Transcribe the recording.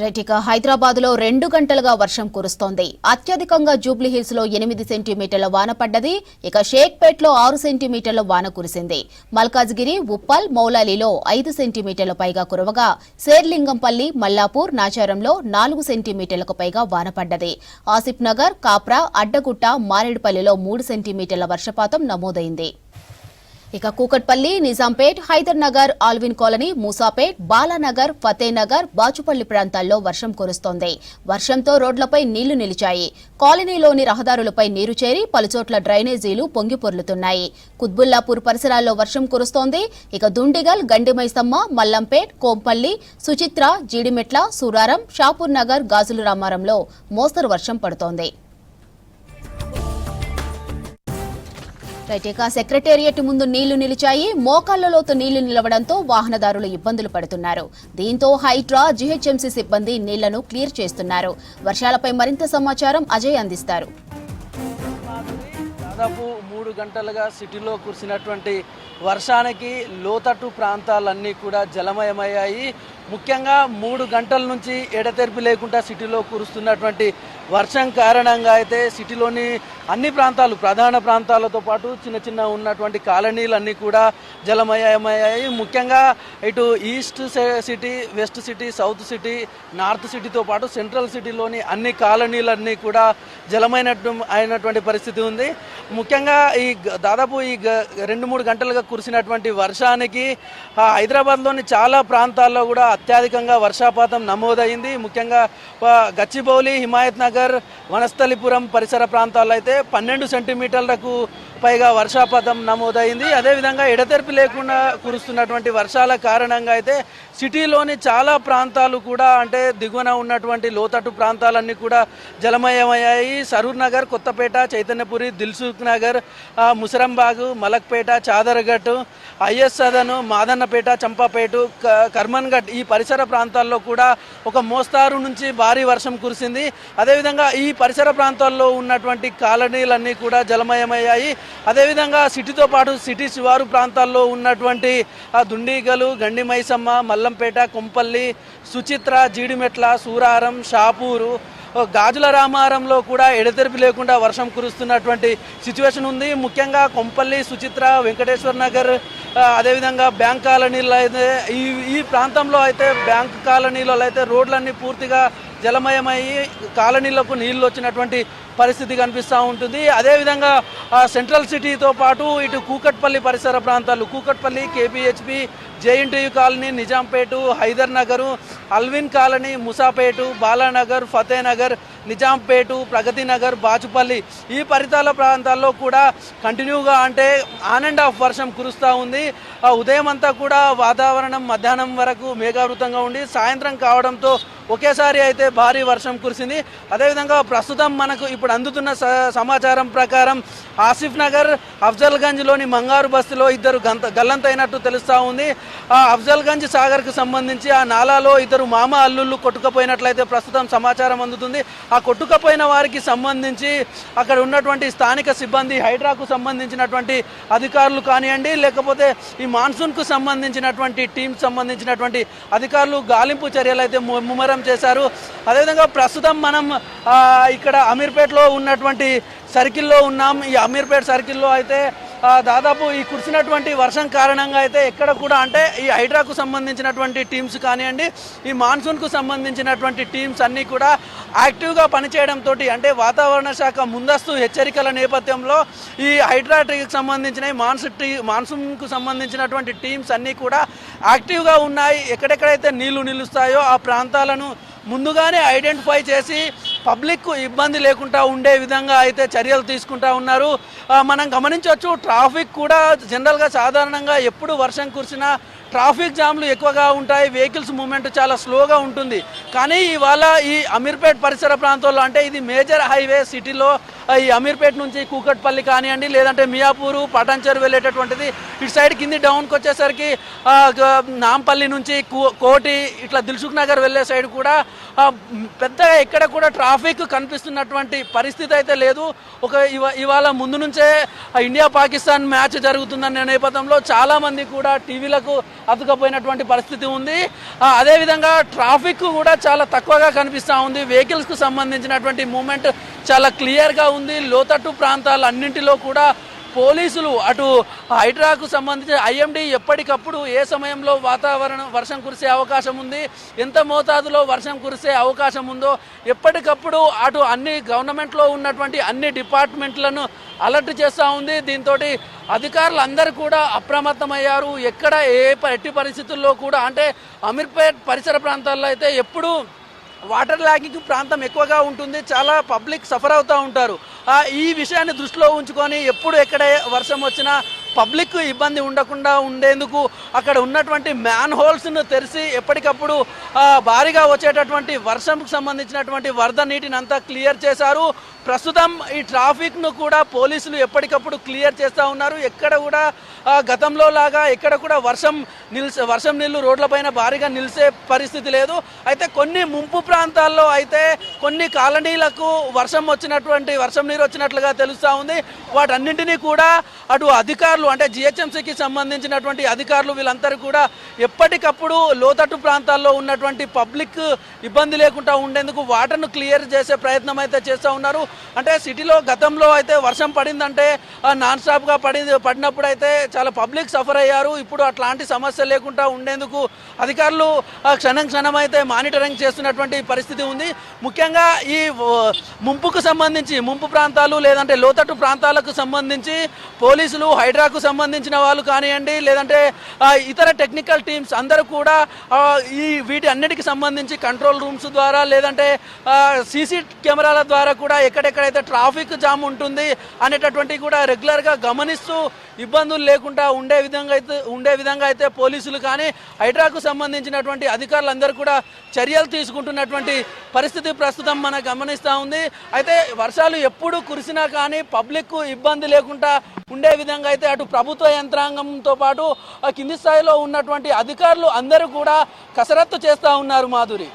రైటిక హైదరాబాద్ లో 2 గంటలుగా వర్షం కురుస్తోంది. అత్యధికంగా జూబ్లీ హిల్స్ లో 8 సెంటీమీటర్ల వాన పడ్డది. ఇక షేక్పేట్ లో 6 సెంటీమీటర్ల వాన కురిసింది. మల్కాజ్గిరి, ఉప్పల్, మౌలాలిలో 5 సెంటీమీటర్ల పైగా కురవగా శేర్లింగంపల్లి, మల్లాపూర్, నాచారంలో 4 సెంటీమీటర్లకు పైగా వాన పడ్డది. ఆసిఫ్ నగర్, కాప్రా, అడ్డగుట్ట, మారేడుపల్లిలో 3 సెంటీమీటర్ల వర్షపాతం నమోదైంది. ఇక కూకట్పల్లి, నిజాంపేట్, హైదర్ నగర్, ఆల్విన్ కాలనీ, మూసాపేట్, బాలానగర్, ఫతేనగర్, బాచుపల్లి ప్రాంతాల్లో వర్షం కురుస్తోంది. వర్షంతో రోడ్లపై నీళ్లు నిలిచాయి. కాలనీలోని రహదారులపై నీరు చేరి పలుచోట్ల డ్రైనేజీలు పొంగిపొర్లుతున్నాయి. కుత్బుల్లాపూర్ పరిసరాల్లో వర్షం కురుస్తోంది. ఇక దుండిగల్, గండిమైసమ్మ, మల్లంపేట్, కోంపల్లి, సుచిత్ర, జీడిమెట్ల, సూరారం, షాపూర్ నగర్, గాజుల రామారంలో మోస్తరు వర్షం పడుతోంది. ఇక సెక్రటేరియట్ ముందు నీళ్లు నిలిచాయి. మోకాళ్లలోతు నీళ్లు నిలవడంతో వాహనదారులు ఇబ్బందులు పడుతున్నారు. దీంతో హైడ్రా, జీహెచ్ఎంసీ సిబ్బంది నీళ్లను క్లియర్ చేస్తున్నారు. వర్షాలపై మరింత సమాచారం అజయ్ అందిస్తారు. దాదాపు 3 గంటలుగా సిటీలో కురిసినటువంటి వర్షానికి లోతట్టు ప్రాంతాలన్నీ కూడా జలమయమయ్యాయి. ముఖ్యంగా 3 గంటల నుంచి ఎడతెరిపి లేకుండా సిటీలో కురుస్తున్నటువంటి వర్షం కారణంగా అయితే సిటీలోని అన్ని ప్రాంతాలు, ప్రధాన ప్రాంతాలతో పాటు చిన్న చిన్న ఉన్నటువంటి కాలనీలన్నీ కూడా జలమయమయ్యాయి. ముఖ్యంగా ఇటు east city, west city, south city, north సిటీతో పాటు సెంట్రల్ సిటీలోని అన్ని కాలనీలన్నీ కూడా అయినటువంటి పరిస్థితి ఉంది. ముఖ్యంగా దాదాపు 2-3 గంటలుగా కురిసినటువంటి వర్షానికి హైదరాబాద్లోని చాలా ప్రాంతాల్లో కూడా అత్యధికంగా వర్షపాతం నమోదైంది. ముఖ్యంగా గచ్చిబౌలి, హిమాయత్ నగర్, వనస్థలిపురం పరిసర ప్రాంతాల్లో అయితే 12 సెంటీమీటర్లకు పైగా వర్షపాతం నమోదైంది. అదేవిధంగా ఎడతెరిపి లేకుండా కురుస్తున్నటువంటి వర్షాల కారణంగా అయితే సిటీలోని చాలా ప్రాంతాలు కూడా, అంటే దిగువన ఉన్నటువంటి లోతట్టు ప్రాంతాలన్నీ కూడా జలమయమయ్యాయి. సరూర్ నగర్, కొత్తపేట, చైతన్యపురి, దిల్సుఖ్ నగర్, ముసరంబాగు, మలక్పేట, చాదరఘట్, ఐఎస్ సదను, మాదన్నపేట, చంపాపేట, కర్మన్ఘట్ ఈ పరిసర ప్రాంతాల్లో కూడా ఒక మోస్తారు నుంచి భారీ వర్షం కురిసింది. అదేవిధంగా ఈ పరిసర ప్రాంతాల్లో ఉన్నటువంటి కాలనీలన్నీ కూడా జలమయమయ్యాయి. అదేవిధంగా సిటీతో పాటు సిటీ శివారు ప్రాంతాల్లో ఉన్నటువంటి దుండిగలు, గండిమైసమ్మ, మల్లంపేట, కొంపల్లి, సుచిత్ర, జీడిమెట్ల, సూరారం, షాపూరు, గాజుల రామారంలో కూడా ఎడతెరిపి లేకుండా వర్షం కురుస్తున్నటువంటి సిచ్యువేషన్ ఉంది. ముఖ్యంగా కొంపల్లి, సుచిత్ర, వెంకటేశ్వర్ నగర్, అదేవిధంగా బ్యాంక్ కాలనీలో అయితే ఈ ప్రాంతంలో అయితే బ్యాంక్ కాలనీలలో అయితే రోడ్లన్నీ పూర్తిగా జలమయమయ్యి కాలనీలకు నీళ్లు వచ్చినటువంటి పరిస్థితి కనిపిస్తూ ఉంటుంది. అదేవిధంగా సెంట్రల్ సిటీతో పాటు ఇటు కూకట్పల్లి పరిసర ప్రాంతాలు, Kukatpally, KPHB, JNTU colony, Nizampet, Hydernagar, Alwyn colony, Moosapet, Balanagar, Fatehnagar, Nizampet, Pragathi Nagar, Bachupally ఈ పరిసర ప్రాంతాల్లో కూడా కంటిన్యూగా, అంటే ఆన్ అండ్ ఆఫ్ వర్షం కురుస్తూ ఉంది. ఉదయం అంతా కూడా వాతావరణం మధ్యాహ్నం వరకు మేఘావృతంగా ఉండి సాయంత్రం కావడంతో ఒకేసారి అయితే భారీ వర్షం కురిసింది. అదేవిధంగా ప్రస్తుతం మనకు ఇప్పుడు అందుతున్న సమాచారం ప్రకారం ఆసిఫ్ నగర్, అఫ్జల్గంజ్లోని మంగారు బస్తీలో 2 గల్లంతైనట్టు తెలుస్తూ ఉంది. అఫ్జల్గంజ్ సాగర్కు సంబంధించి ఆ నాలాలో 2 మామ అల్లుళ్ళు కొట్టుకుపోయినట్లయితే ప్రస్తుతం సమాచారం అందుతుంది. ఆ కొట్టుకుపోయిన వారికి సంబంధించి అక్కడ ఉన్నటువంటి స్థానిక సిబ్బంది, హైడ్రాకు సంబంధించినటువంటి అధికారులు కానివ్వండి, లేకపోతే ఈ మాన్సూన్కు సంబంధించినటువంటి టీంకి సంబంధించినటువంటి అధికారులు గాలింపు చర్యలు అయితే ముమ్మరం చేశారు. అదేవిధంగా ప్రస్తుతం మనం ఇక్కడ అమీర్పేటలో ఉన్నటువంటి సర్కిల్లో ఉన్నాం. ఈ అమీర్పేట సర్కిల్లో అయితే దాదాపు ఈ కురిసినటువంటి వర్షం కారణంగా అయితే ఎక్కడ కూడా, అంటే ఈ హైడ్రాకు సంబంధించినటువంటి టీమ్స్ కానివ్వండి, ఈ మాన్సూన్కు సంబంధించినటువంటి టీమ్స్ అన్నీ కూడా యాక్టివ్గా పనిచేయడంతో, అంటే వాతావరణ శాఖ ముందస్తు హెచ్చరికల నేపథ్యంలో ఈ హైడ్రాకి సంబంధించిన మాన్సూన్కు సంబంధించినటువంటి టీమ్స్ అన్నీ కూడా యాక్టివ్గా ఉన్నాయి. ఎక్కడెక్కడైతే నీళ్లు నిలుస్తాయో ఆ ప్రాంతాలను ముందుగానే ఐడెంటిఫై చేసి పబ్లిక్కు ఇబ్బంది లేకుండా ఉండే విధంగా అయితే చర్యలు తీసుకుంటూ ఉన్నారు. మనం గమనించవచ్చు, ట్రాఫిక్ కూడా జనరల్గా సాధారణంగా ఎప్పుడు వర్షం కురిసినా ట్రాఫిక్ జామ్లు ఎక్కువగా ఉంటాయి, వెహికల్స్ మూవ్మెంట్ చాలా స్లోగా ఉంటుంది. కానీ ఇవాళ ఈ అమీర్పేట్ పరిసర ప్రాంతాల్లో, అంటే ఇది మేజర్ హైవే సిటీలో, ఈ అమీర్పేట నుంచి కూకట్పల్లి కానివ్వండి, లేదంటే మియాపూరు, పటాన్చెరు వెళ్ళేటటువంటిది, ఇటు సైడ్ కింది డౌన్కి వచ్చేసరికి నాంపల్లి నుంచి కోటి, ఇట్లా దిల్సుఖ్ నగర్ వెళ్ళే సైడ్ కూడా పెద్దగా ఎక్కడ కూడా ట్రాఫిక్ కనిపిస్తున్నటువంటి పరిస్థితి అయితే లేదు. ఇవాళ ముందు నుంచే ఇండియా పాకిస్తాన్ మ్యాచ్ జరుగుతుందనే నేపథ్యంలో చాలామంది కూడా టీవీలకు అతుకపోయినటువంటి పరిస్థితి ఉంది. అదేవిధంగా ట్రాఫిక్ కూడా చాలా తక్కువగా కనిపిస్తూ ఉంది. వెహికల్స్కు సంబంధించినటువంటి మూమెంట్ చాలా క్లియర్గా ఉంది. లోతట్టు ప్రాంతాలన్నింటిలో కూడా పోలీసులు అటు హైడ్రాకు సంబంధించి ఐఎండీ ఎప్పటికప్పుడు ఏ సమయంలో వర్షం కురిసే అవకాశం ఉంది, ఎంత మోతాదులో వర్షం కురిసే అవకాశం ఉందో ఎప్పటికప్పుడు అటు అన్ని గవర్నమెంట్లో ఉన్నటువంటి అన్ని డిపార్ట్మెంట్లను అలర్ట్ చేస్తూ ఉంది. దీంతో అధికారులు అందరూ కూడా అప్రమత్తమయ్యారు. ఎక్కడ ఎట్టి పరిస్థితుల్లో కూడా అంటే అమీర్పేట్ పరిసర ప్రాంతాల్లో అయితే ఎప్పుడు వాటర్ లాగింగ్ ప్రాంతం ఎక్కువగా ఉంటుంది. చాలా పబ్లిక్ సఫర్ అవుతూ ఉంటారు. ఈ విషయాన్ని దృష్టిలో ఉంచుకొని ఎప్పుడు ఎక్కడ వర్షం వచ్చినా పబ్లిక్ ఇబ్బంది ఉండకుండా ఉండేందుకు అక్కడ ఉన్నటువంటి మ్యాన్ హోల్స్ను తెరిచి ఎప్పటికప్పుడు భారీగా వచ్చేటటువంటి వర్షంకు సంబంధించినటువంటి వరద నీటిని అంతా క్లియర్ చేశారు. ప్రస్తుతం ఈ ట్రాఫిక్ను కూడా పోలీసులు ఎప్పటికప్పుడు క్లియర్ చేస్తూ ఉన్నారు. ఎక్కడ కూడా గతంలో లాగా ఎక్కడ కూడా వర్షం నీళ్లు రోడ్లపైన భారీగా నిలిచే పరిస్థితి లేదు. అయితే కొన్ని ముంపు ప్రాంతాల్లో అయితే కొన్ని కాలనీలకు వర్షం నీరు వచ్చినట్లుగా తెలుస్తూ ఉంది. వాటన్నింటినీ కూడా అటు అధికారులు అంటే జిహెచ్ఎంసీకి సంబంధించినటువంటి అధికారులు వీళ్ళందరూ కూడా ఎప్పటికప్పుడు లోతట్టు ప్రాంతాల్లో ఉన్నటువంటి పబ్లిక్ ఇబ్బంది లేకుండా ఉండేందుకు వాటర్ను క్లియర్ చేసే ప్రయత్నం అయితే చేస్తూ ఉన్నారు. అంటే సిటీలో గతంలో అయితే వర్షం పడిందంటే నాన్ స్టాప్గా పడినప్పుడు అయితే చాలా పబ్లిక్ సఫర్ అయ్యారు. ఇప్పుడు అట్లాంటి సమస్య లేకుండా ఉండేందుకు అధికారులు క్షణం అయితే మానిటరింగ్ చేస్తున్నటువంటి పరిస్థితి ఉంది. ముఖ్యంగా ఈ ముంపు ప్రాంతాలు లేదంటే లోతట్టు ప్రాంతాలకు సంబంధించి పోలీసులు హైడ్రాకు సంబంధించిన వాళ్ళు కానివ్వండి లేదంటే ఇతర టెక్నికల్ టీమ్స్ అందరూ కూడా వీటి అన్నిటికి సంబంధించి కంట్రోల్ రూమ్స్ ద్వారా లేదంటే సీసీ కెమెరాల ద్వారా కూడా ఎక్కడెక్కడైతే ట్రాఫిక్ జామ్ ఉంటుంది అనేటటువంటివి కూడా రెగ్యులర్గా గమనిస్తూ ఇబ్బందులు లేకుండా ఉండే విధంగా అయితే పోలీసులు కానీ హైడ్రాకు సంబంధించినటువంటి అధికారులందరూ కూడా చర్యలు తీసుకుంటున్నటువంటి పరిస్థితి ప్రస్తుతం మనం గమనిస్తూ ఉంది. అయితే వర్షాలు ఎప్పుడు కురిసినా కానీ పబ్లిక్ ఇబ్బంది లేకుండా ఉండే విధంగా అయితే అటు ప్రభుత్వ యంత్రాంగంతో పాటు కింది స్థాయిలో ఉన్నటువంటి అధికారులు అందరూ కూడా కసరత్తు చేస్తూ ఉన్నారు. మాధురి.